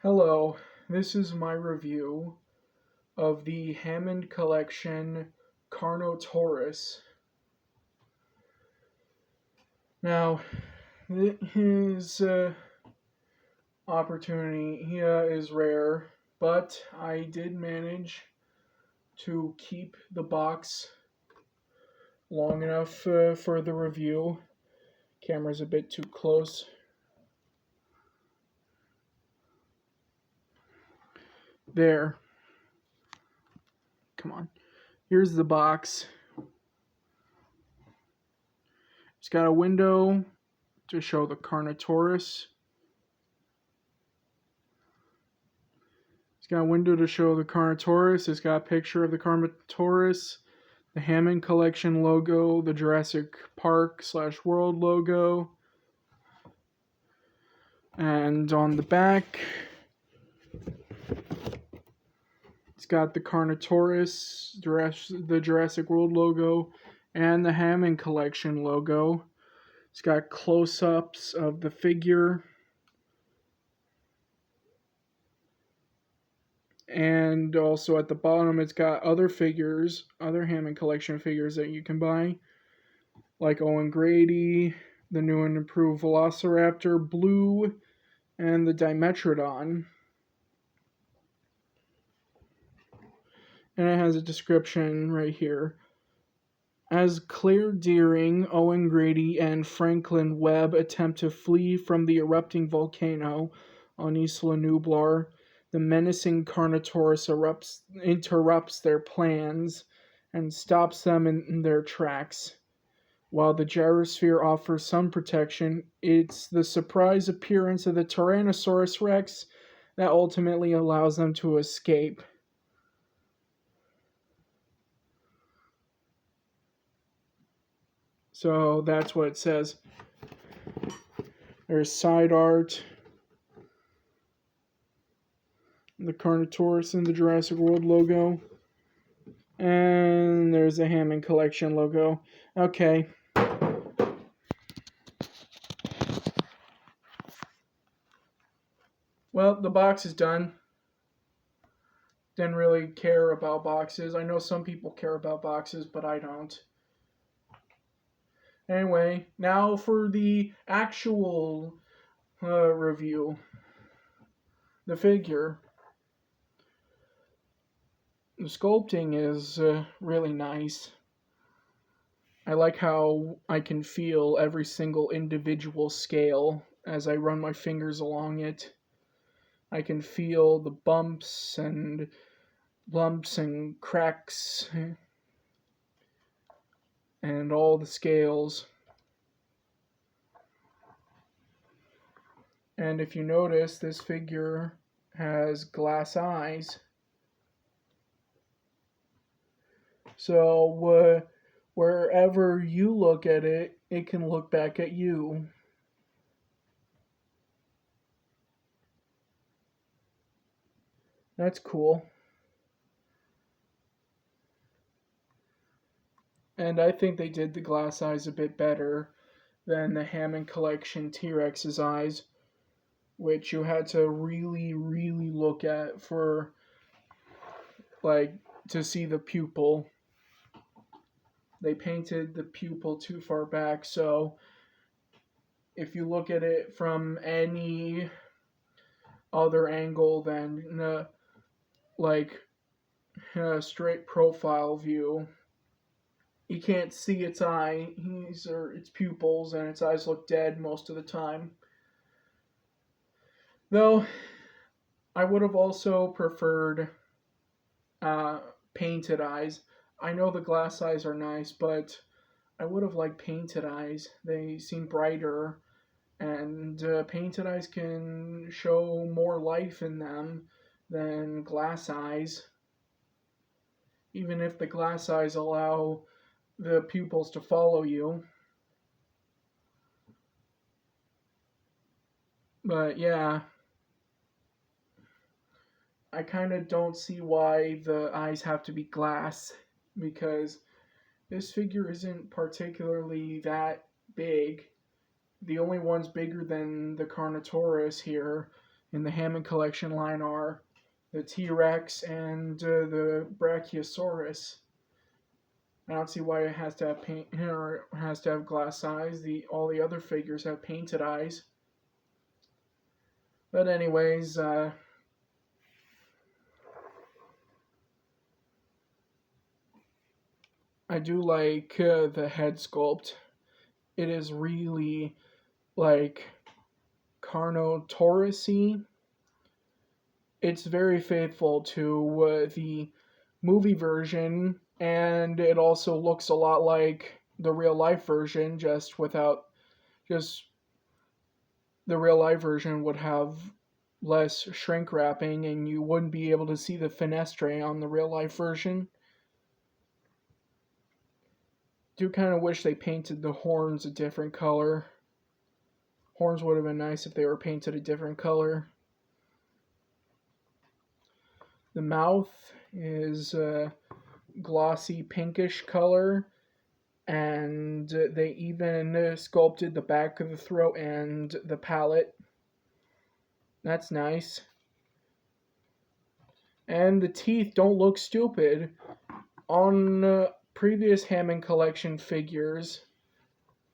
Hello, this is my review of the Hammond collection Carnotaurus. Now, his opportunity here is rare, but I did manage to keep the box long enough for the review. Camera's a bit too close. There. Come on. Here's the box. It's got a window to show the Carnotaurus. It's got a window to show the Carnotaurus. It's got a picture of the Carnotaurus, the Hammond collection logo, the Jurassic Park/World logo. And on the back, it's got the Carnotaurus, the Jurassic World logo, and the Hammond collection logo. It's got close-ups of the figure. And also at the bottom, it's got other figures, other Hammond collection figures that you can buy, like Owen Grady, the new and improved Velociraptor Blue, and the Dimetrodon. And it has a description right here. As Claire Deering, Owen Grady, and Franklin Webb attempt to flee from the erupting volcano on Isla Nublar, the menacing Carnotaurus interrupts their plans and stops them in their tracks. While the gyrosphere offers some protection, it's the surprise appearance of the Tyrannosaurus Rex that ultimately allows them to escape. So that's what it says. There's side art, the Carnotaurus and the Jurassic World logo, and there's a Hammond collection logo. Okay. Well, the box is done. Didn't really care about boxes. I know some people care about boxes, but I don't. Anyway, now for the actual review. The figure. The sculpting is really nice. I like how I can feel every single individual scale as I run my fingers along it. I can feel the bumps and lumps and cracks and all the scales. And if you notice, this figure has glass eyes. So wherever you look at it, it can look back at you. That's cool. And I think they did the glass eyes a bit better than the Hammond collection T-Rex's eyes, which you had to really, really look at for, to see the pupil. They painted the pupil too far back, so if you look at it from any other angle than a straight profile view, you can't see its its pupils, and its eyes look dead most of the time. Though I would have also preferred painted eyes. I know the glass eyes are nice, but I would have liked painted eyes. They seem brighter, and painted eyes can show more life in them than glass eyes. Even if the glass eyes allow the pupils to follow you. But yeah, I kind of don't see why the eyes have to be glass, because this figure isn't particularly that big. The only one's bigger than the Carnotaurus here in the Hammond collection line are the T-Rex and the Brachiosaurus. I don't see why it has to have paint or has to have glass eyes. All the other figures have painted eyes. But anyways, I do like the head sculpt. It is really like Carnotaurus-y. It's very faithful to the movie version, and it also looks a lot like the real life version, just the real life version would have less shrink wrapping, and you wouldn't be able to see the fenestre on the real life version. Do kind of wish they painted the horns a different color. Horns would have been nice if they were painted a different color. The mouth is a glossy pinkish color, and they even sculpted the back of the throat and the palate. That's nice. And the teeth don't look stupid. On previous Hammond collection figures,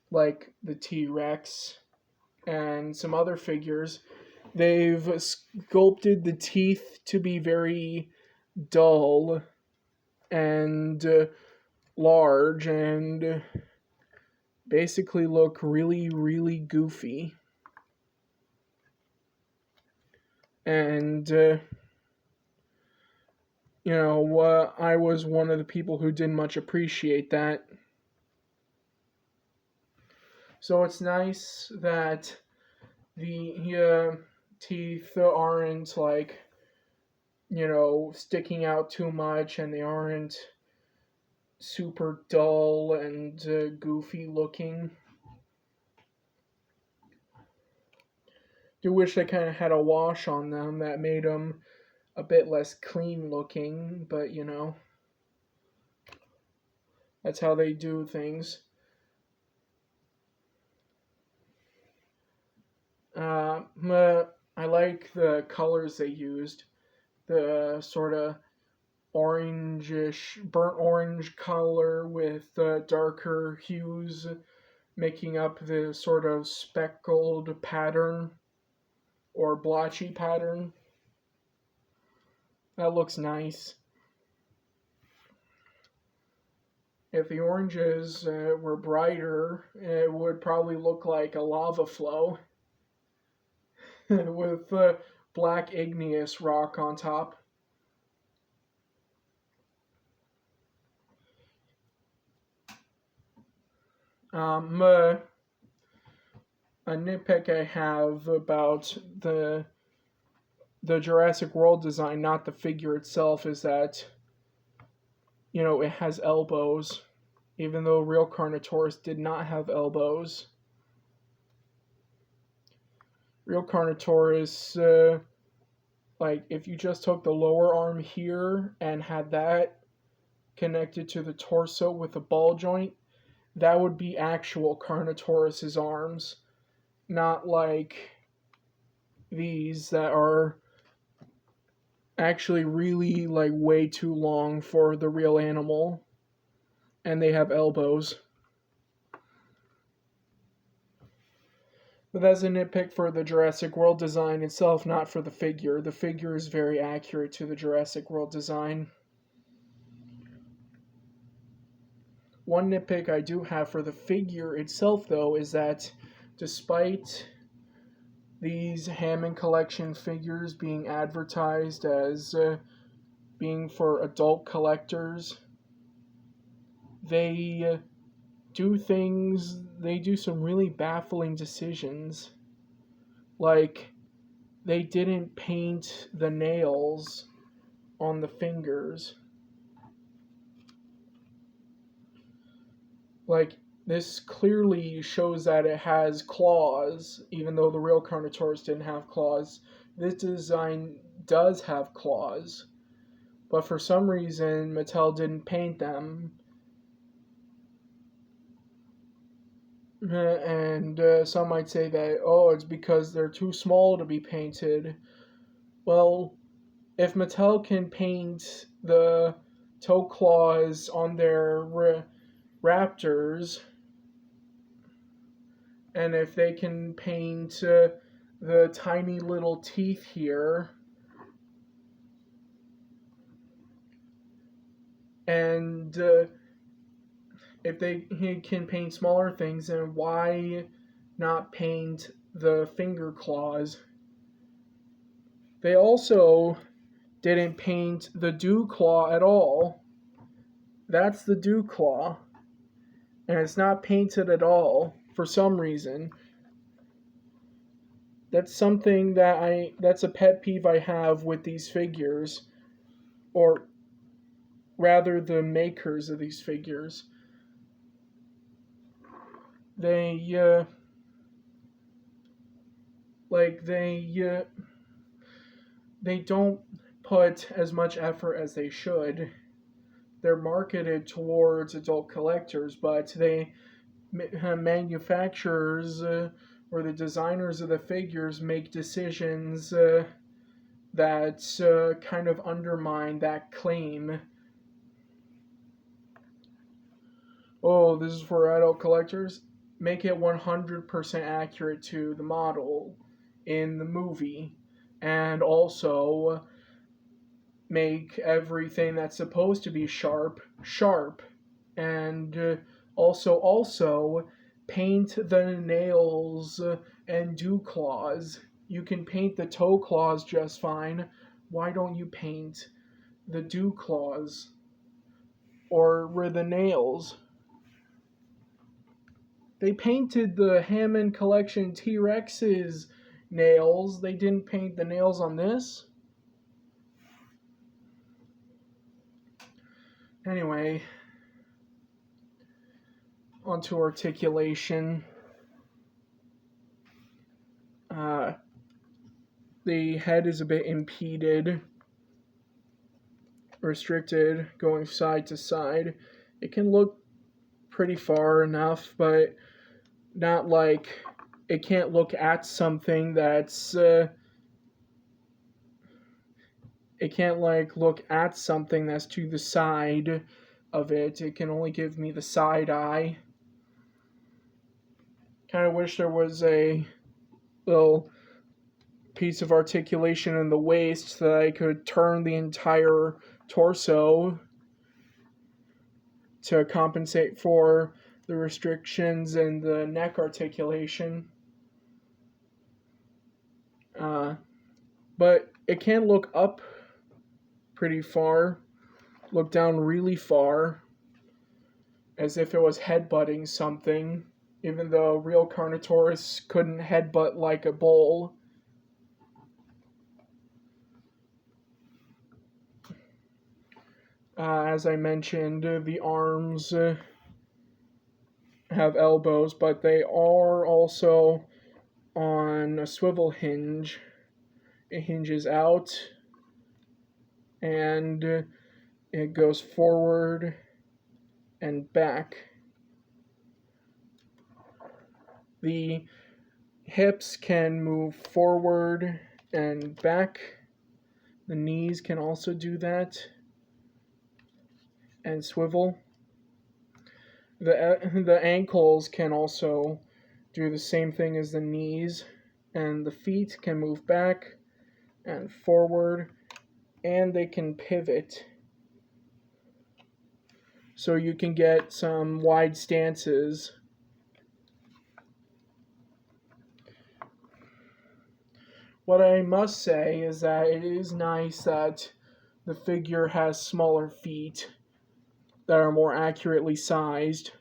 like the T-Rex and some other figures, they've sculpted the teeth to be very dull and large and basically look really, really goofy. And, I was one of the people who didn't much appreciate that. So it's nice that the teeth aren't like, sticking out too much, and they aren't super dull and goofy looking. Do wish they kind of had a wash on them that made them a bit less clean looking, but that's how they do things. I like the colors they used. The sort of orangish, burnt orange color with darker hues making up the sort of speckled pattern or blotchy pattern. That looks nice. If the oranges were brighter, it would probably look like a lava flow with black igneous rock on top. A nitpick I have about the Jurassic World design, not the figure itself, is that it has elbows, even though real Carnotaurus did not have elbows. Real Carnotaurus, like if you just took the lower arm here and had that connected to the torso with a ball joint, that would be actual Carnotaurus's arms, not like these that are actually really like way too long for the real animal, and they have elbows. But that's a nitpick for the Jurassic World design itself, not for the figure. The figure is very accurate to the Jurassic World design. One nitpick I do have for the figure itself, though, is that despite these Hammond collection figures being advertised as being for adult collectors, they do some really baffling decisions. Like, they didn't paint the nails on the fingers. Like, this clearly shows that it has claws, even though the real Carnotaurus didn't have claws. This design does have claws, but for some reason Mattel didn't paint them. And some might say that, it's because they're too small to be painted. Well, if Mattel can paint the toe claws on their raptors, and if they can paint the tiny little teeth here, and if they can paint smaller things, then why not paint the finger claws? They also didn't paint the dew claw at all. That's the dew claw. And it's not painted at all for some reason. That's something that's a pet peeve I have with these figures, or rather the makers of these figures. They like they don't put as much effort as they should. They're marketed towards adult collectors, but they manufacturers or the designers of the figures make decisions that kind of undermine that claim. Oh, this is for adult collectors. Make it 100% accurate to the model in the movie, and also make everything that's supposed to be sharp sharp, and also paint the nails and dew claws. You can paint the toe claws just fine. Why don't you paint the dew claws or the nails? They painted the Hammond collection T-Rex's nails. They didn't paint the nails on this. Anyway, onto articulation. The head is a bit impeded, restricted, going side to side. It can look pretty far enough, but not like it can't look at something that's it can't like look at something that's to the side of it. It can only give me the side eye. Kind of wish there was a little piece of articulation in the waist so that I could turn the entire torso to compensate for the restrictions in the neck articulation. But it can look up pretty far, look down really far, as if it was headbutting something, even though real Carnotaurus couldn't headbutt like a bull. As I mentioned, the arms have elbows, but they are also on a swivel hinge. It hinges out and it goes forward and back. The hips can move forward and back. The knees can also do that and swivel. The ankles can also do the same thing as the knees, and the feet can move back and forward, and they can pivot. So you can get some wide stances. What I must say is that it is nice that the figure has smaller feet that are more accurately sized,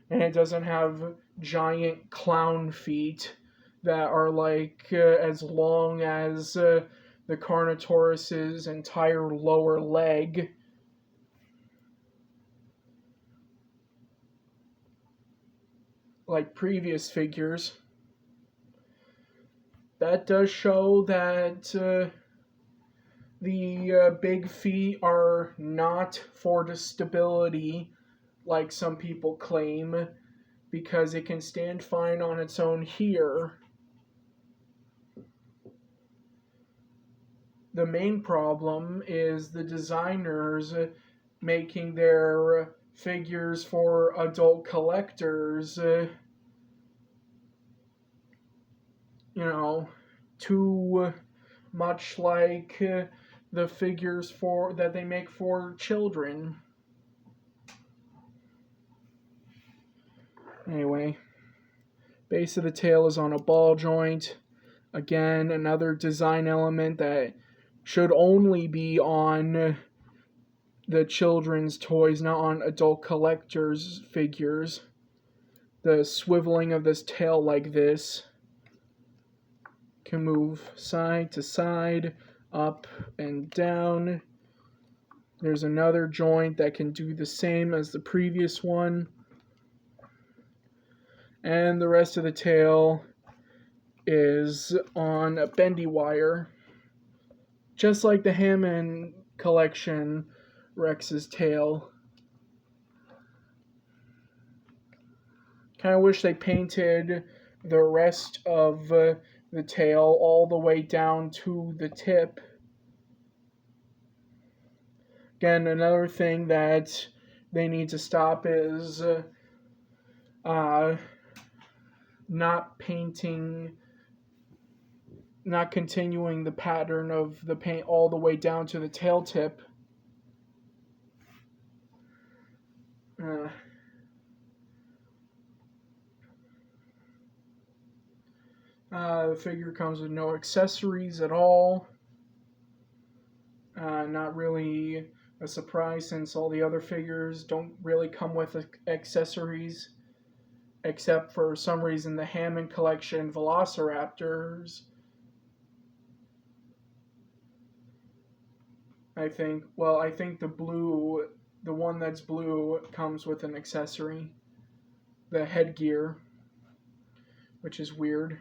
and it doesn't have giant clown feet that are like as long as the Carnotaurus's entire lower leg. Like previous figures. That does show that the big feet are not for the stability like some people claim, because it can stand fine on its own here. The main problem is the designers making their figures for adult collectors, you know, too much like the figures for that they make for children. Anyway, base of the tail is on a ball joint. Again, another design element that should only be on the children's toys, not on adult collectors' figures. The swiveling of this tail like this can move side to side, up and down. There's another joint that can do the same as the previous one. And the rest of the tail is on a bendy wire, just like the Hammond collection Rex's tail. Kind of wish they painted the rest of the tail all the way down to the tip. Again, another thing that they need to stop is not continuing the pattern of the paint all the way down to the tail tip. The figure comes with no accessories at all. Not really a surprise since all the other figures don't really come with accessories, except for some reason the Hammond collection Velociraptors. I think the one that's blue comes with an accessory, the headgear, which is weird.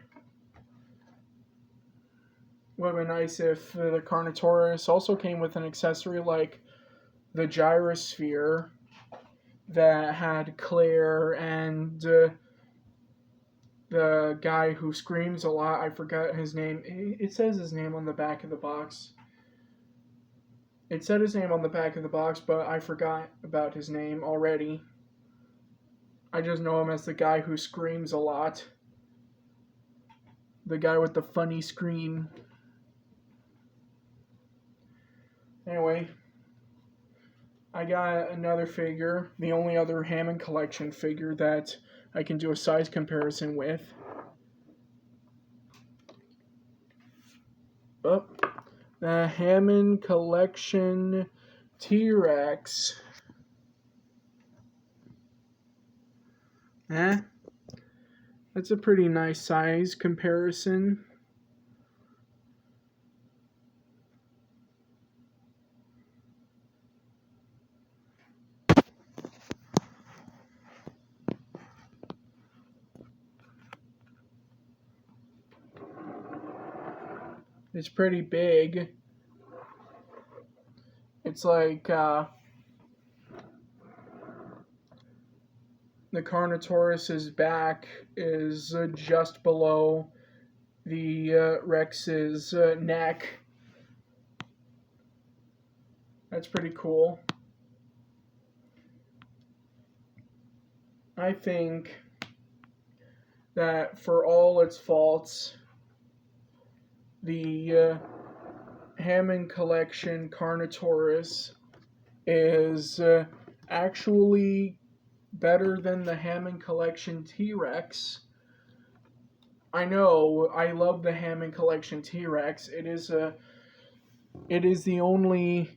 Would have been nice if the Carnotaurus also came with an accessory like the gyrosphere that had Claire and the guy who screams a lot. I forgot his name. It says his name on the back of the box. It said his name on the back of the box, but I forgot about his name already. I just know him as the guy who screams a lot. The guy with the funny scream. Anyway, I got another figure, the only other Hammond collection figure that I can do a size comparison with. Oh, the Hammond collection T-Rex. That's a pretty nice size comparison. It's pretty big. It's like the Carnotaurus's back is just below the Rex's neck. That's pretty cool. I think that for all its faults, the Hammond collection Carnotaurus is actually better than the Hammond collection T-Rex. I know, I love the Hammond collection T-Rex. It is the only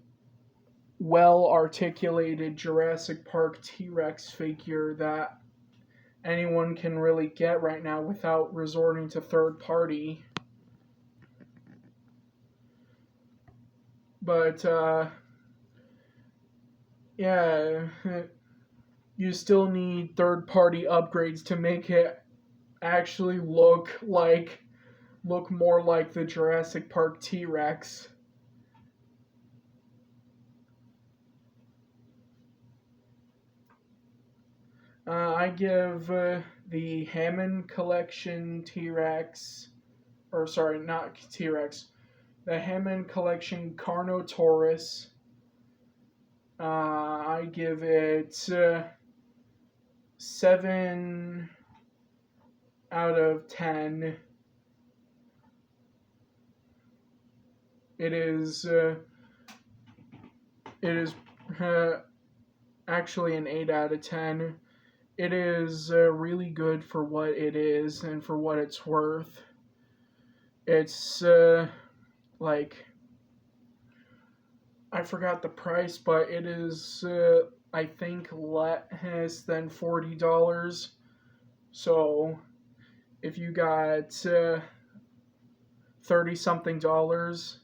well-articulated Jurassic Park T-Rex figure that anyone can really get right now without resorting to third party. But, yeah, you still need third-party upgrades to make it actually look more like the Jurassic Park T-Rex. I give the Hammond collection T-Rex, or sorry, not T-Rex, The Hammond collection Carnotaurus. I give it 7 out of 10. It is uh, actually an 8 out of 10. It is really good for what it is and for what it's worth. It's like, I forgot the price, but it is I think less than $40. So if you got 30 something dollars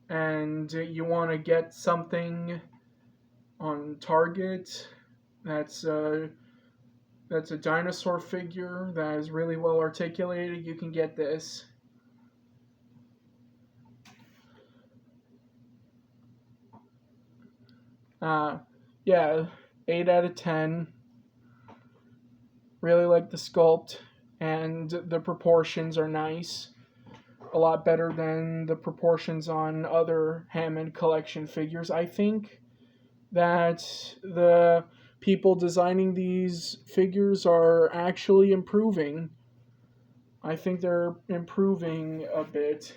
and you want to get something on Target that's a dinosaur figure that is really well articulated, you can get this. Yeah, 8 out of 10. Really like the sculpt, and the proportions are nice. A lot better than the proportions on other Hammond collection figures. I think that the people designing these figures are actually improving. I think they're improving a bit,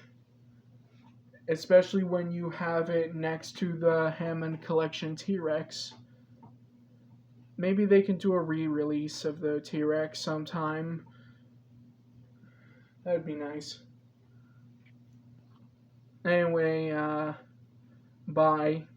especially when you have it next to the Hammond collection T-Rex. Maybe they can do a re-release of the T-Rex sometime. That'd be nice. Anyway, bye.